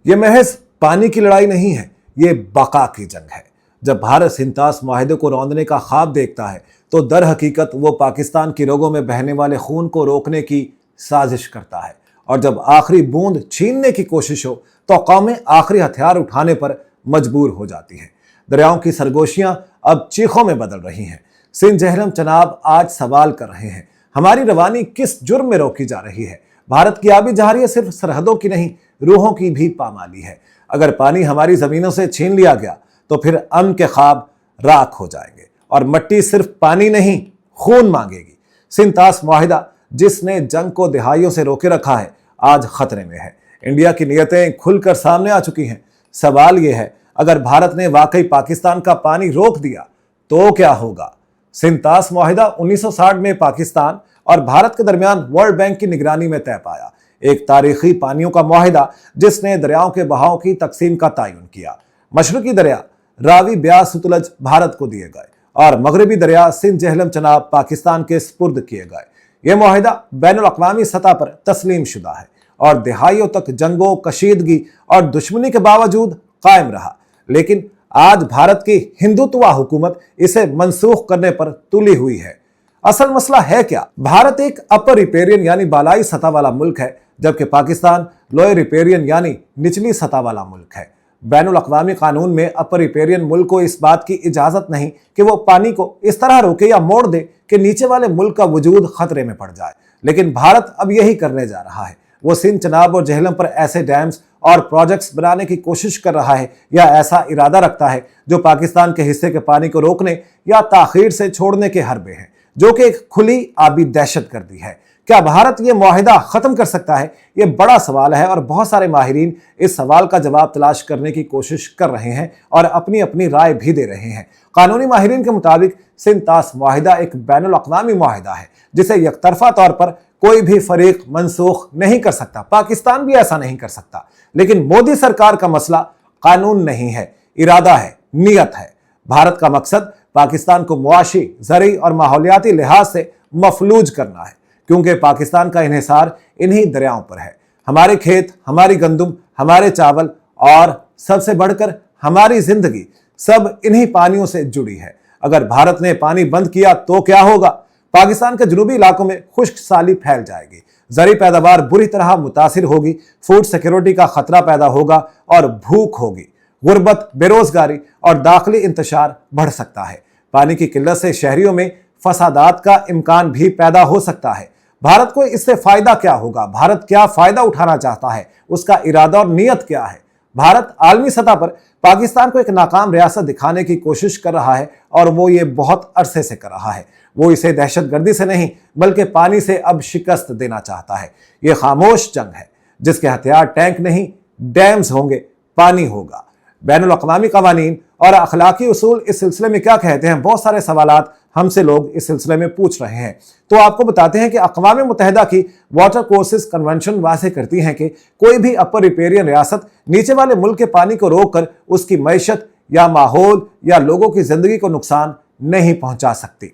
ये महज पानी की लड़ाई नहीं है, ये बका की जंग है। जब भारत सिंतास मुआहदे को रौंदने का ख्वाब देखता है तो दर हकीकत वो पाकिस्तान की रगों में बहने वाले खून को रोकने की साजिश करता है, और जब आखिरी बूंद छीनने की कोशिश हो तो कौमें आखिरी हथियार उठाने पर मजबूर हो जाती हैं। दरियाओं की सरगोशियां अब चीखों में बदल रही हैं। सिंध जहलम चनाब आज सवाल कर रहे हैं, हमारी रवानी किस जुर्म में रोकी जा रही है? भारत की आबी जहारियत सिर्फ सरहदों की नहीं, रूहों की भी पामाली है। अगर पानी हमारी जमीनों से छीन लिया गया तो फिर अमन के ख्वाब राख हो जाएंगे और मट्टी सिर्फ पानी नहीं, खून मांगेगी। सिंतास मुआहिदा जिसने जंग को दिहाइयों से रोके रखा है, आज खतरे में है। इंडिया की नीयतें खुलकर सामने आ चुकी हैं। सवाल यह है, अगर भारत ने वाकई पाकिस्तान का पानी रोक दिया तो क्या होगा? सिंतास मुआहिदा 1960 में पाकिस्तान और भारत के दरमियान वर्ल्ड बैंक की निगरानी में तय पाया। एक तारीखी पानियों का मुआहिदा जिसने दरियाओं के बहाव की तकसीम का तयन किया। मशरकी दरिया रावी, ब्यास, सतलज भारत को दिए गए और मगरबी दरिया सिंध जहलम चनाब पाकिस्तान के स्पुर्द किए गए। यह मुआहिदा बैनुल अक़वामी सतह पर तस्लीम शुदा है और दिहाइयों तक जंगों, कशीदगी और दुश्मनी के बावजूद कायम रहा। लेकिन आज भारत की हिंदुत्वा हुकूमत इसे मनसूख करने पर तुली हुई है। असल मसला है क्या? भारत एक अपर रिपेरियन यानी बालाई सतह वाला मुल्क है, जबकि पाकिस्तान लोअर रिपेरियन यानी निचली सतह वाला मुल्क है। बैनुल अक़वामी कानून में अपर रिपेरियन मुल्क को इस बात की इजाजत नहीं कि वो पानी को इस तरह रोके या मोड़ दे कि नीचे वाले मुल्क का वजूद खतरे में पड़ जाए। लेकिन भारत अब यही करने जा रहा है। वो सिंध, चनाब और जहलम पर ऐसे डैम्स और प्रोजेक्ट्स बनाने की कोशिश कर रहा है या ऐसा इरादा रखता है जो पाकिस्तान के हिस्से के पानी को रोकने या ताखीर से छोड़ने के हरबे हैं, जो कि एक खुली आबी दहशतगर्दी है। क्या भारत ये मुआहिदा खत्म कर सकता है? ये बड़ा सवाल है और बहुत सारे माहिरीन इस सवाल का जवाब तलाश करने की कोशिश कर रहे हैं और अपनी अपनी राय भी दे रहे हैं। कानूनी माहिरीन के मुताबिक सिंतास मुआहिदा एक बैनुल अक़वामी मुआहिदा है जिसे यकतरफा तौर पर कोई भी फरीक मनसूख नहीं कर सकता। पाकिस्तान भी ऐसा नहीं कर सकता। लेकिन मोदी सरकार का मसला कानून नहीं है, इरादा है, नीयत है। भारत का मकसद पाकिस्तान को मुआशी, ज़रई और माहौलियाती लिहाज से मफलूज करना है, क्योंकि पाकिस्तान का इन्हिसार इन्हीं दरियाओं पर है। हमारे खेत, हमारी गंदुम, हमारे चावल और सबसे बढ़कर हमारी जिंदगी सब इन्हीं पानियों से जुड़ी है। अगर भारत ने पानी बंद किया तो क्या होगा? पाकिस्तान के जुनूबी इलाकों में खुश्क साली फैल जाएगी, ज़री पैदावार बुरी तरह मुतासिर होगी, फूड सिक्योरिटी का खतरा पैदा होगा और भूख होगी। गुर्बत, बेरोजगारी और दाखिली इंतशार बढ़ सकता है। पानी की किल्लत से शहरियों में फसादात का इम्कान भी पैदा हो सकता है। भारत को इससे फायदा क्या होगा? भारत क्या फायदा उठाना चाहता है? उसका इरादा और नीयत क्या है? भारत आलमी सतह पर पाकिस्तान को एक नाकाम रियासत दिखाने की कोशिश कर रहा है और वो ये बहुत अरसे से कर रहा है। वो इसे दहशतगर्दी से नहीं बल्कि पानी से अब शिकस्त देना चाहता है। ये खामोश जंग है जिसके हथियार टैंक नहीं, डैम्स होंगे, पानी होगा। बैनुल अक़वामी क़वानीन और अखलाकी उसूल इस सिलसिले में क्या कहते हैं? बहुत सारे सवालात हमसे लोग इस सिलसिले में पूछ रहे हैं। तो आपको बताते हैं कि अक़वाम मुत्तहिदा की वाटर कोर्सेज कन्वेंशन वाज़ेह करती हैं कि कोई भी अपर रिपेरियन रियासत नीचे वाले मुल्क के पानी को रोककर उसकी मईशत या माहौल या लोगों की जिंदगी को नुकसान नहीं पहुंचा सकती।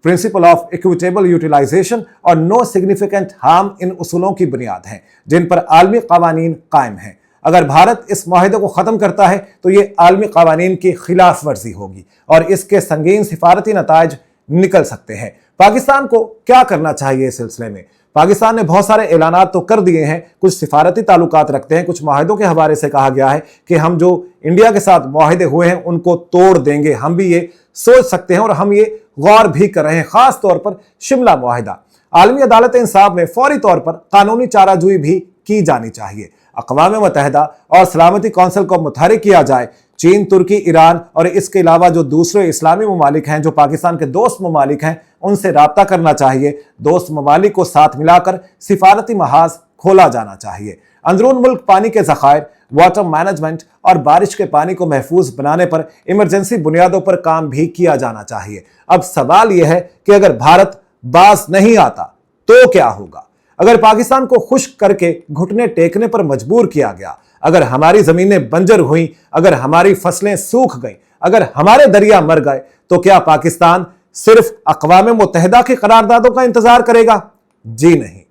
प्रिंसिपल ऑफ इक्विटेबल यूटिलाइजेशन और नो सिग्निफिकेंट हार्म इन उसूलों की बुनियाद हैं जिन पर आलमी क़वानीन कायम हैं। अगर भारत इस मुआहिदे को ख़त्म करता है तो ये आलमी क़वानीन की खिलाफ वर्जी होगी और इसके संगीन सिफारती नताइज निकल सकते हैं। पाकिस्तान को क्या करना चाहिए इस सिलसिले में? पाकिस्तान ने बहुत सारे ऐलानात तो कर दिए हैं, कुछ सिफारती ताल्लुकात रखते हैं। कुछ मुआहिदों के हवाले से कहा गया है कि हम जो इंडिया के साथ मुआहिदे हुए हैं उनको तोड़ देंगे। हम भी ये सोच सकते हैं और हम ये गौर भी कर रहे हैं। खास तौर पर शिमला मुआहिदा, आलमी अदालत इंसाफ में फौरी तौर पर कानूनी चाराजोई भी की जानी चाहिए। अक़वाम मुत्तहिदा और सलामती कौंसिल को मुतहरिक किया जाए। चीन, तुर्की, ईरान और इसके अलावा जो दूसरे इस्लामी ममालिक हैं जो पाकिस्तान के दोस्त ममालिक हैं उनसे राब्ता करना चाहिए। दोस्त ममालिक को साथ मिलाकर सिफारती महाज खोला जाना चाहिए। अंदरून मुल्क पानी के ज़खायर, वाटर मैनेजमेंट और बारिश के पानी को महफूज बनाने पर इमरजेंसी बुनियादों पर काम भी किया जाना चाहिए। अब सवाल यह है कि अगर भारत बाज नहीं आता तो क्या होगा? अगर पाकिस्तान को खुश्क करके घुटने टेकने पर मजबूर किया गया, अगर हमारी जमीनें बंजर हुई, अगर हमारी फसलें सूख गईं, अगर हमारे दरिया मर गए, तो क्या पाकिस्तान सिर्फ अक़वाम मुत्तहिदा की करारदादों का इंतजार करेगा? जी नहीं।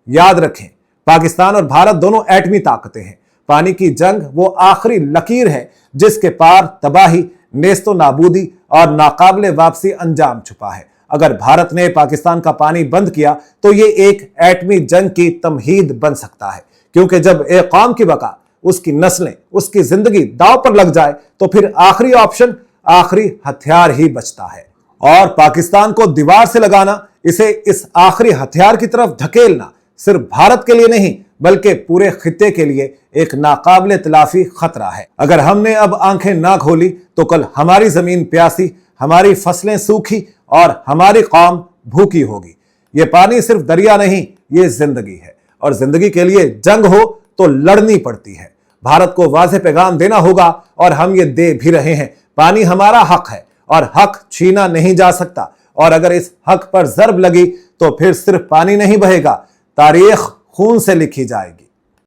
याद रखें, पाकिस्तान और भारत दोनों एटमी ताकतें हैं। पानी की जंग वो आखिरी लकीर है जिसके पार तबाही, नेस्तो नाबूदी और नाकाबिले वापसी अंजाम छुपा है। अगर भारत ने पाकिस्तान का पानी बंद किया तो ये एक एटमी जंग की तमहीद बन सकता है, क्योंकि जब एक कौम की बका, उसकी नस्लें, उसकी जिंदगी दांव पर लग जाए तो फिर आखिरी ऑप्शन, आखिरी हथियार ही बचता है। और पाकिस्तान को दीवार से लगाना, इसे इस आखिरी हथियार की तरफ धकेलना सिर्फ भारत के लिए नहीं बल्कि पूरे खित्ते के लिए एक नाकाबिले तलाफी खतरा है। अगर हमने अब आंखें ना खोली तो कल हमारी जमीन प्यासी, हमारी फसलें सूखी और हमारी कौम भूखी होगी। ये पानी सिर्फ दरिया नहीं, ये जिंदगी है, और जिंदगी के लिए जंग हो तो लड़नी पड़ती है। भारत को वाज़ेह पैगाम देना होगा और हम ये दे भी रहे हैं। पानी हमारा हक है और हक छीना नहीं जा सकता, और अगर इस हक पर ज़र्ब लगी तो फिर सिर्फ पानी नहीं बहेगा, तारीख खून से लिखी जाएगी।